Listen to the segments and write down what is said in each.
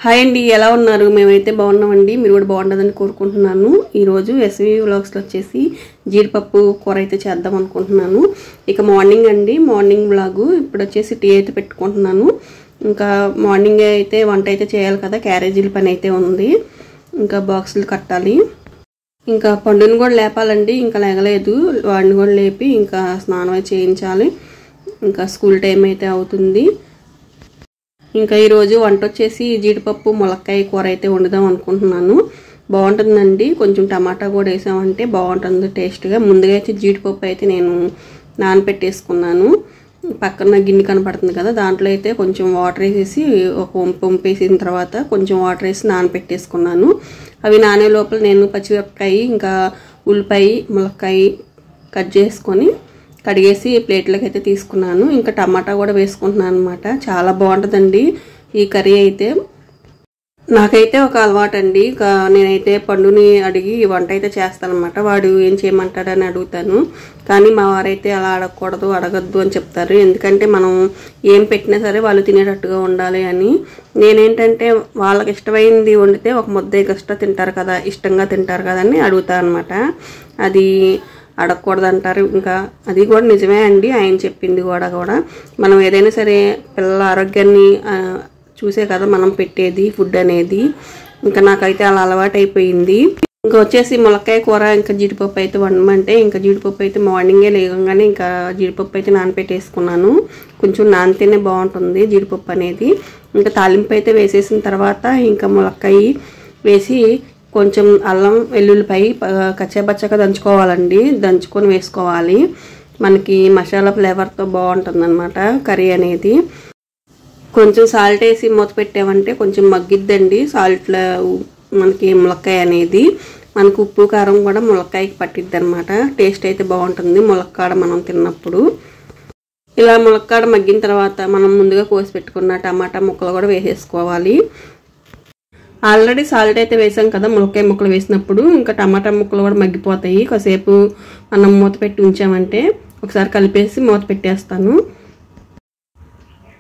Hi అండి, ఎలా ఉన్నారు? మేమైతే బాగున్నామండి. మీరు కూడా బాగుంటుందని కోరుకుంటున్నాను. ఈరోజు ఎస్వి వ్లాగ్స్లో వచ్చేసి జీడిపప్పు కూర అయితే చేద్దాం అనుకుంటున్నాను. ఇక మార్నింగ్ అండి, మార్నింగ్ వ్లాగు. ఇప్పుడు వచ్చేసి టీ అయితే పెట్టుకుంటున్నాను. ఇంకా మార్నింగ్ అయితే వంట అయితే చేయాలి కదా, క్యారేజీల పని అయితే ఉంది. ఇంకా బాక్సులు కట్టాలి. ఇంకా పండుని కూడా లేపాలండి, ఇంకా లేగలేదు. వాడిని కూడా లేపి ఇంకా స్నానం అయితే చేయించాలి. ఇంకా స్కూల్ టైం అయితే అవుతుంది. ఇంకా ఈరోజు వంట వచ్చేసి జీడిపప్పు ములక్కాయ కూర అయితే వండుదాం అనుకుంటున్నాను. బాగుంటుందండి, కొంచెం టమాటా కూడా వేసామంటే బాగుంటుంది టేస్ట్గా. ముందుగా అయితే జీడిపప్పు అయితే నేను నానపెట్టేసుకున్నాను. పక్కన గిన్నె కనపడుతుంది కదా, దాంట్లో అయితే కొంచెం వాటర్ వేసేసి ఒక వంపు వేసిన తర్వాత కొంచెం వాటర్ వేసి నానపెట్టేసుకున్నాను. అవి నానే లోపల నేను పచ్చిమిరపకాయ ఇంకా ఉల్లిపాయ ములక్కాయ కట్ చేసుకొని కడిగేసి ప్లేట్లోకి అయితే తీసుకున్నాను. ఇంకా టమాటా కూడా వేసుకుంటున్నాను అనమాట. చాలా బాగుంటుందండి ఈ కర్రీ అయితే. నాకైతే ఒక అలవాటు అండి, నేనైతే పండుని అడిగి వంట అయితే చేస్తానమాట. వాడు ఏం చేయమంటాడని అడుగుతాను, కానీ మా వారైతే అలా అడగకూడదు, అడగద్దు అని చెప్తారు. ఎందుకంటే మనం ఏం పెట్టినా సరే వాళ్ళు తినేటట్టుగా ఉండాలి అని. నేనేంటంటే వాళ్ళకి ఇష్టమైంది వండితే ఒక ముద్ద ఇష్టంగా తింటారు కదా అని అడుగుతాను అనమాట. అది అడగకూడదు అంటారు. ఇంకా అది కూడా నిజమే అండి, ఆయన చెప్పింది కూడా. మనం ఏదైనా సరే పిల్లల ఆరోగ్యాన్ని చూసే కదా మనం పెట్టేది ఫుడ్ అనేది. ఇంకా నాకైతే అలా అలవాటు అయిపోయింది. ఇంకా వచ్చేసి ములక్కాయ కూర ఇంకా జీడిపప్పు అయితే వండమంటే ఇంకా జీడిపప్పు అయితే మార్నింగే లేవగానే ఇంకా జీడిపప్పు అయితే నానపెట్టేసుకున్నాను. కొంచెం నానితేనే బాగుంటుంది జీడిపప్పు అనేది. ఇంకా తాలింపు అయితే వేసేసిన తర్వాత ఇంకా ములక్కాయ వేసి కొంచెం అల్లం వెల్లుల్లిపాయ కచ్చాపచ్చగా దంచుకోవాలండి. దంచుకొని వేసుకోవాలి. మనకి మసాలా ఫ్లేవర్తో బాగుంటుంది అనమాట కర్రీ అనేది. కొంచెం సాల్ట్ వేసి మూత పెట్టామంటే కొంచెం మగ్గిద్దండి సాల్ట్లో మనకి ములక్కాయ అనేది. మనకు ఉప్పు కారం కూడా ములక్కాయకి పట్టిద్ది అనమాట. టేస్ట్ అయితే బాగుంటుంది ములక్కాడ మనం తిన్నప్పుడు. ఇలా ములక్కాడ మగ్గిన తర్వాత మనం ముందుగా కోసి పెట్టుకున్న టమాటా ముక్కలు కూడా వేసేసుకోవాలి. ఆల్రెడీ సాల్ట్ అయితే వేసాం కదా ములక్కాయ ముక్కలు వేసినప్పుడు, ఇంకా టమాటా ముక్కలు కూడా మగ్గిపోతాయి. కాసేపు మనం మూత పెట్టి ఉంచామంటే ఒకసారి కలిపేసి మూత పెట్టేస్తాను.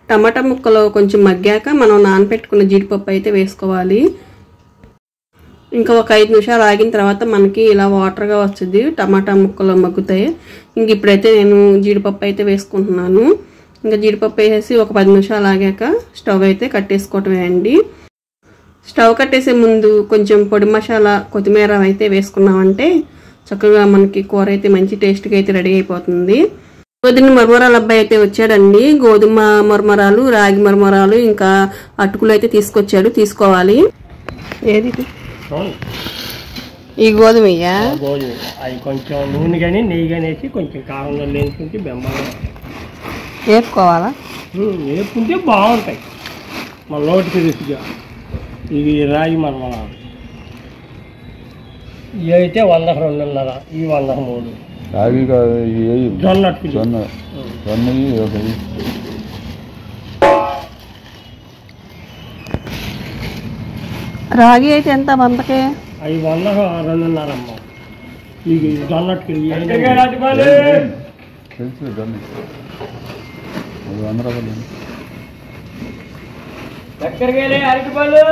టమాటా ముక్కలు కొంచెం మగ్గాక మనం నానపెట్టుకున్న జీడిపప్పు అయితే వేసుకోవాలి. ఇంకా ఒక 5 నిమిషాలు ఆగిన తర్వాత మనకి ఇలా వాటర్గా వస్తుంది, టమాటా ముక్కలు మగ్గుతాయి. ఇంక ఇప్పుడైతే నేను జీడిపప్పు అయితే వేసుకుంటున్నాను. ఇంకా జీడిపప్పు వేసేసి ఒక 10 నిమిషాలు ఆగాక స్టవ్ అయితే కట్టేసుకోవటమే అండి. స్టవ్ కట్టేసే ముందు కొంచెం పొడి మసాలా కొత్తిమీర అయితే వేసుకున్నామంటే చక్కగా మనకి కూర అయితే మంచి టేస్ట్గా అయితే రెడీ అయిపోతుంది. గోధుమ మరమరాలు అబ్బాయి అయితే వచ్చాడండి. గోధుమ మరమరాలు, రాగి మరమరాలు ఇంకా అటుకులు అయితే తీసుకొచ్చాడు. తీసుకోవాలి. ఏది ఈ గోధుమ అవి కొంచెం నూనె కానీ నెయ్యి కానీ వేసి కొంచెం కారంలో వేసుకుంటే బెమ్మాలి వేపుకోవాలా? వేపుకుంటే బాగుంటాయి మన నోటికి రుచిగా. ఇవి రాగి మరమరాలు ఇవి అయితే 100కు 2.5, ఇవి 100కు 3. రాగి జొన్న రాగి అయితే ఎంత 100కే? అవి 100కు 2.5 అమ్మ. ఇవి జొన్నట్టుకు తెలుసు జొన్న 100 రూపాయలు. ఎక్కడికి అరటిపళ్ళు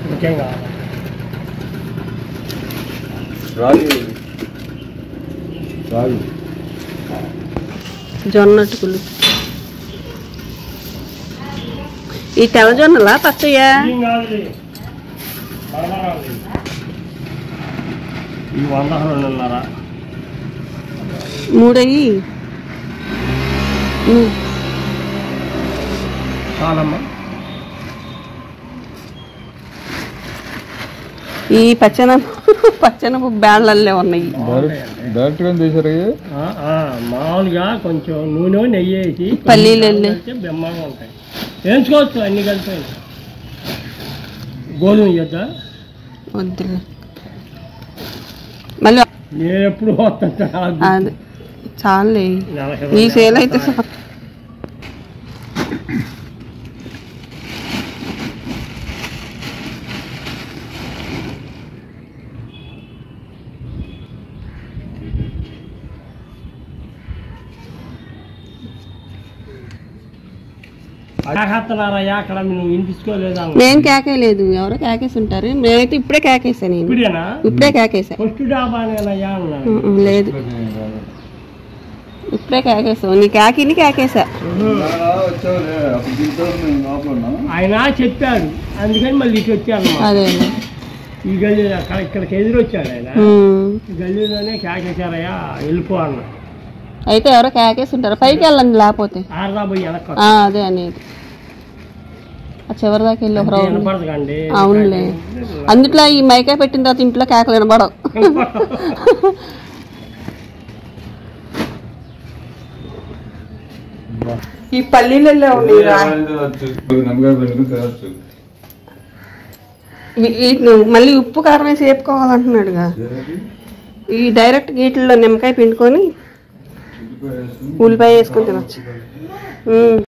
ముఖ్యంగా రాగి జొన్న అటుకులు. ఈ తెల్ల జొన్నలా పచ్చయ్యా? ఈ 100కు 2.5 3 చాలమ్మా. ఈ పచ్చనపు బ్యాళ్ళల్లే ఉన్నాయి. డైరెక్ట్గా తీసారు. మామూలుగా కొంచెం నూనె నెయ్యి వేసి పల్లీలు బెమ్మగా ఉంటాయి. వేయించుకోవచ్చు అన్ని కలిపి. గోధుమ చేద్దా వద్దులే మళ్ళీ నేను ఎప్పుడు వస్తాను అది చాలే ఈ సేల్ అయితే కేకేస్తున్నారయ్యా అక్కడ నువ్వు వినిపించుకోలేదా? నేను కేకేయలేదు, ఎవరో కేకేసి ఉంటారు. నేనైతే ఇప్పుడే కేకేసా, నేను ఇప్పుడేనా ఇప్పుడే కేకేసా. ఫస్ట్ డాబానేనయ్యా అన్నాను. లేదు ఇప్పుడే కేకేసావు, నీ కేకిని కేకేసా. ఆయన చెప్పాడు అందుకని మళ్ళీ ఇటు వచ్చాను. అదే ఈ గల్లీ అక్కడ ఇక్కడికి ఎదురు వచ్చాడు ఆయన. ఈ గల్లీలోనే కేకేశారయ్యా వెళ్ళిపో అన్న. అయితే ఎవరో కేకేసి ఉంటారు, పైకి వెళ్ళండి లేకపోతే. ఆరదాబోయి వెనక అదే అనేది ఆ చివరి దాకా వెళ్ళి ఒక రౌండ్. వినపడదండి. అవునులే, అందుట్లో ఈ మైకా పెట్టిన తర్వాత ఇంట్లో కేకలు వినపడవు. ఈ పల్లీలలో మళ్ళీ ఉప్పు కారం వేసి వేపుకోవాలంటున్నాడుగా. ఈ డైరెక్ట్ గీట్లలో నిమ్మకాయ పిండుకొని ఉల్లిపాయ వేసుకొని తినొచ్చు.